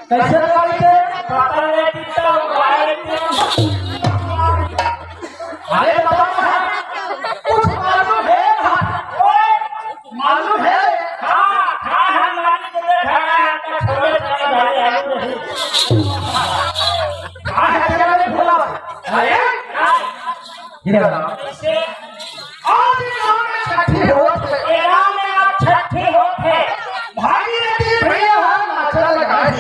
कैसे अरे कुछ मालूम है मालूम है भागीरथी भैया नाचा लगाए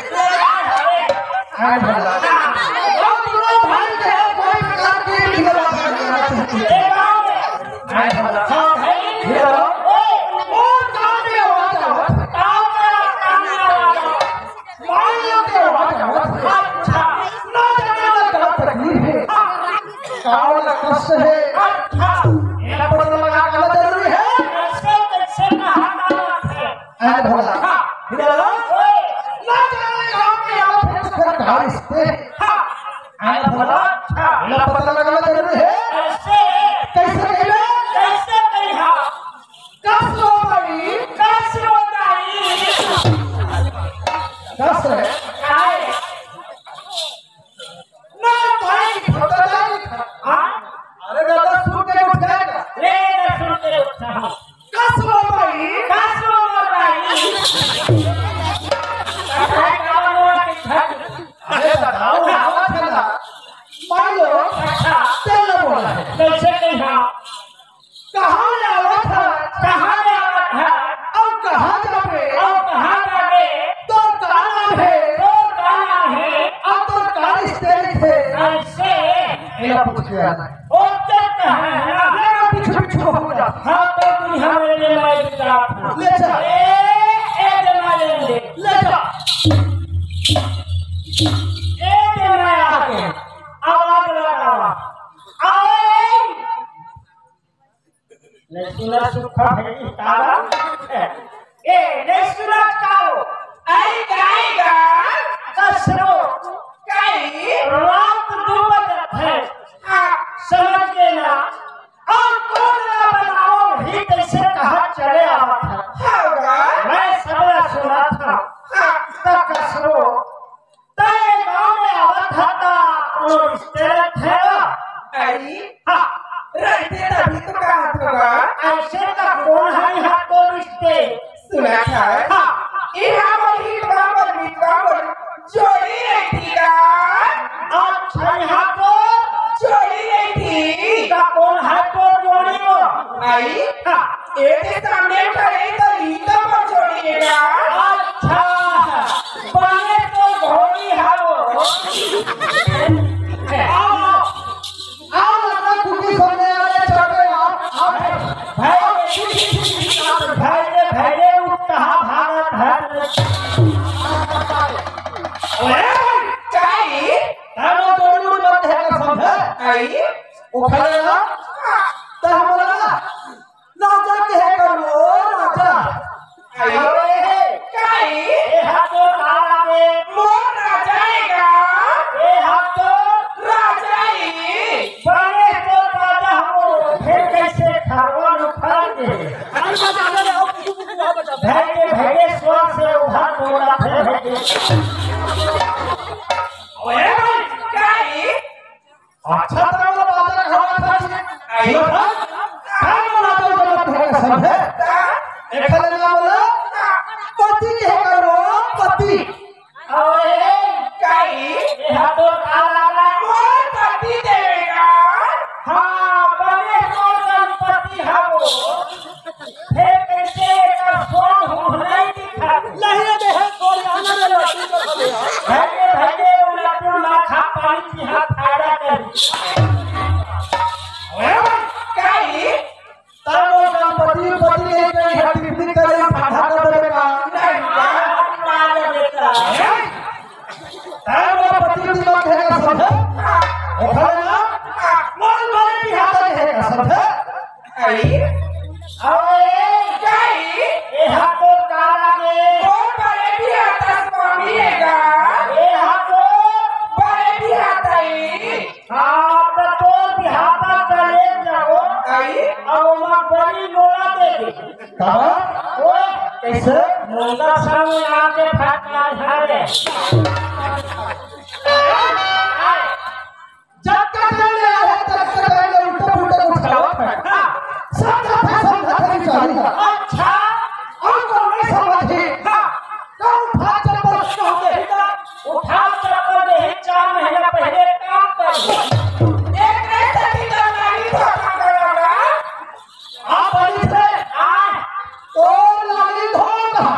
कष्ट है पता लगा कहना जरूरी है भोला ना जाने गाँव में आओ फिर सरकार इससे भोला पता लगाना जरूरी है कैसे कहना कस है ना भाई अरे दादा सुन के उठ जाएगा ले सुन के उठा कस हो भाई अरे दादा वो आवाज है ना मान लो तेल बोला है कैसे कहा कहाँ ले आवा था और कहाँ जावे तो काना है और तो कार स्टेज है ऐसे मेरा पूछ गया ना मेरा पीछे हो जा हाँ तो तू हमें ले ले जा ले जा सुखा भेजी तारा ए नेसुरा काओ आई गाएगा कसरो कई रात 2 बजे है समझ लेना और कौन ना बनाओ भी कैसे कहा चले आवा था मैं सब सुना था तब कसरो तय गाँव में आवा था और रिश्ते थे आई हाँ रहते तभी तो कहा होगा ऐसे का कौन है यहाँ तो रिश्ते सुना था हाँ यहाँ वही कामल जोड़ी रहती का अच्छा यहाँ तो जोड़ी रहती का कौन है तो जोड़ी वो आई हाँ एक सामने खड़े तो रीता पर जोड़िएगा अच्छा बने तो घोड़ी है वो आओ लगा कुकी सोने वाले छोटे आओ भैरे कहाँ भागत है चाहिए तारो तोड़ू मत है का समझ आई उखड़ेगा तो हमरा नाचा के है करो नाचा आई काई ये हाथ तो काला में मोर नाचाएगा ये हाथ तो राजाई बने तो राजा हो फिर कैसे खावन उखाड़ दे भैरे स्वर से उधर तोड़ा फिर ओए काई अच्छा तो बाजार खड़ा था आई काय नाचा तो मत है समझे एक ना बोला पति है करो पति ओए काई ये हाथ तो काला में मोर पति देगा हाँ बने तो गणपति है वो फिर कैसे का सोन हो नहीं दिखा नहीं दे है कोई आना ले लट्टू को खा भैरे उलटू ना खा पानी की हाथ फायदा कर काई तारो गणपति पति एक नहीं है टिप्पणी करे पाठा कर देगा नहीं तारो पति की बात है का समझ ओखरे ना मोर मोर की हाथ है का समझ आई ओए काई ये हाथ तो काला में मोर बड़े भी आता स्वामी हैगा ये हाथ तो बड़े भी आता है हाँ तो तो बिहाता चले जाओ अब वहाँ बड़ी लोड़ा दे दी ओए कैसे मुंडा सामने आके फाटना झाड़े जब तक ले आए तब तक ले उल्टा पुल्टा उठाओ समझा चाहिए अच्छा और कौन नहीं समझे कौन फाट पर होते उठा चक्कर दे 4 महीना पहले काम कर एक ऐसा की नहीं धोखा करोगा आप बड़ी थे तो लाली धोखा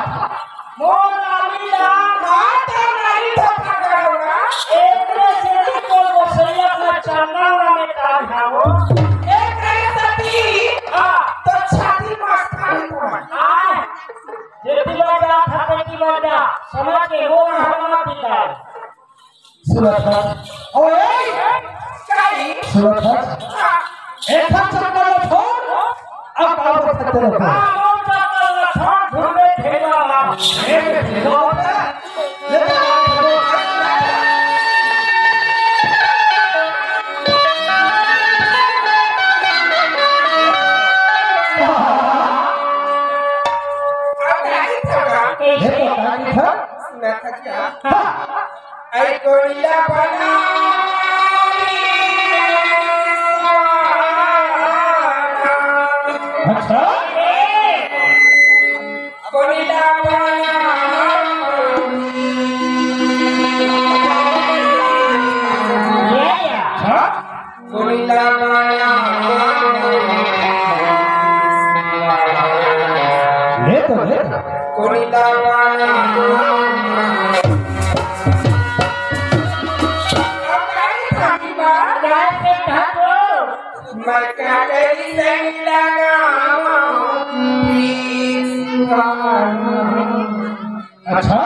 मोर लाली राम हाथ नहीं धोखा करोगा एक से को बसैया अपना चरना में काम खाओ एक ऐसा की तो छाती मस्तानी को आए जेती बाजा खाते की बाजा समझ के वो हमारा पिता सुरक्षा ओए काई सुरक्षा एक हाथ चक्कर फोन अब काम कर सकते हो हाँ वो चक्कर लठा ढूंढे ठेला एक ठेला होता है Ay gorilla bana अच्छा gorilla bana अच्छा gorilla bana ले तो gorilla bana अच्छा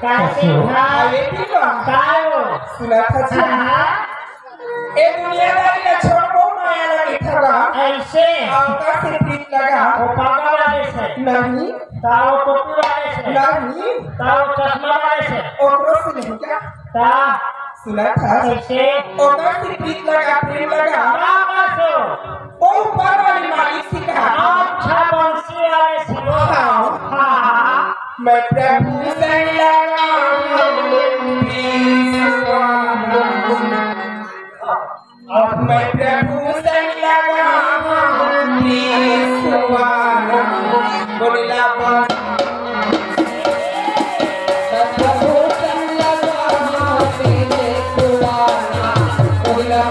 कैसे था अरे ठीक है गायो सुना था जी ए दुनियादारी का छोड़ को माया लगी ठगा ऐसे आपका से ठीक लगा वो पागल वाले से नहीं ताओ टोपी वाले से नहीं ताओ चश्मा वाले से ओकरो से नहीं क्या ता सुना था ऐसे ओकर से ठीक लगा प्रेम लगा बाबा सो ओ ऊपर वाली मालिक से कहा अच्छा बंसी वाले से हाँ हाँ मैं प्रभु से लगा अब मैं प्रभु से लगा बोला प्रभु से लगा बोला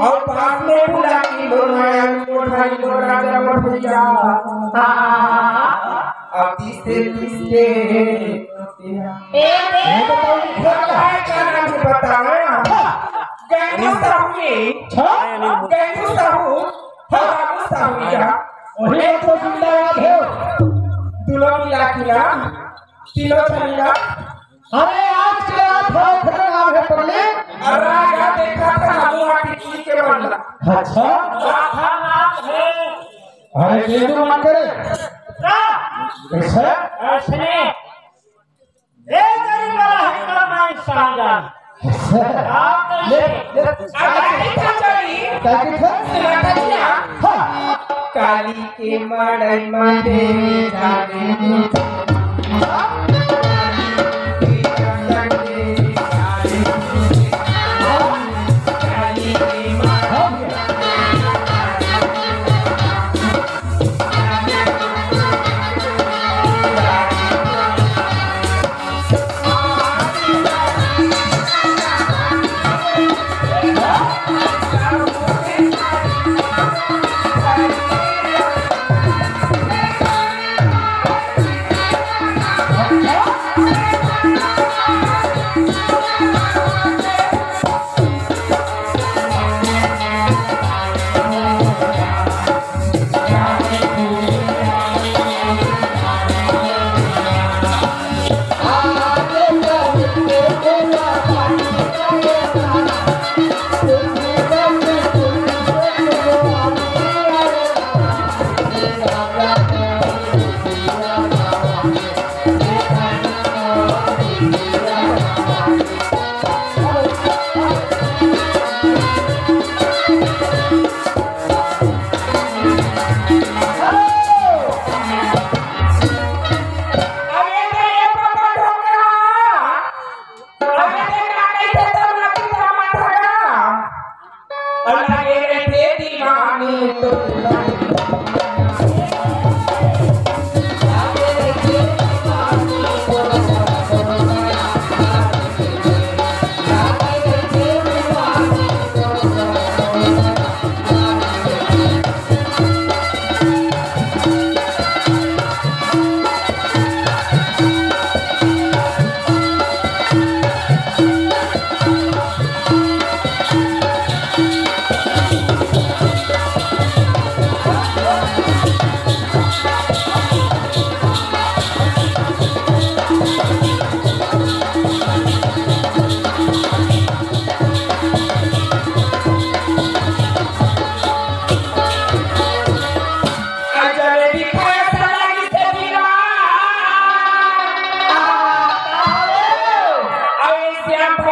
और पास में बुला की लोनाया कोठाई लो राजा बढ़िया अब तीसरे बताओ गैंगू साहू तो जिंदाबाद हो दुलो मिला किला किलो चलिया अरे आज के आप खड़ा नाम है पगले अरे आगा देखा था हम आटी के बनला अच्छा राधा नाम है अरे ये तो मान करे ना ऐसा ऐसे ए गरीब वाला हकला माई साजान आप ले क्या काली के मड़ई माटे जाने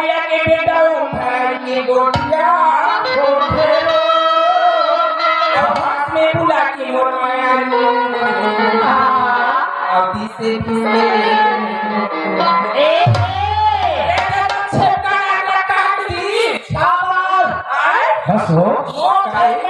भैया के बेटा उठाइए गोटिया हाथ में बुला के मोरमाया अभी से बस हो वो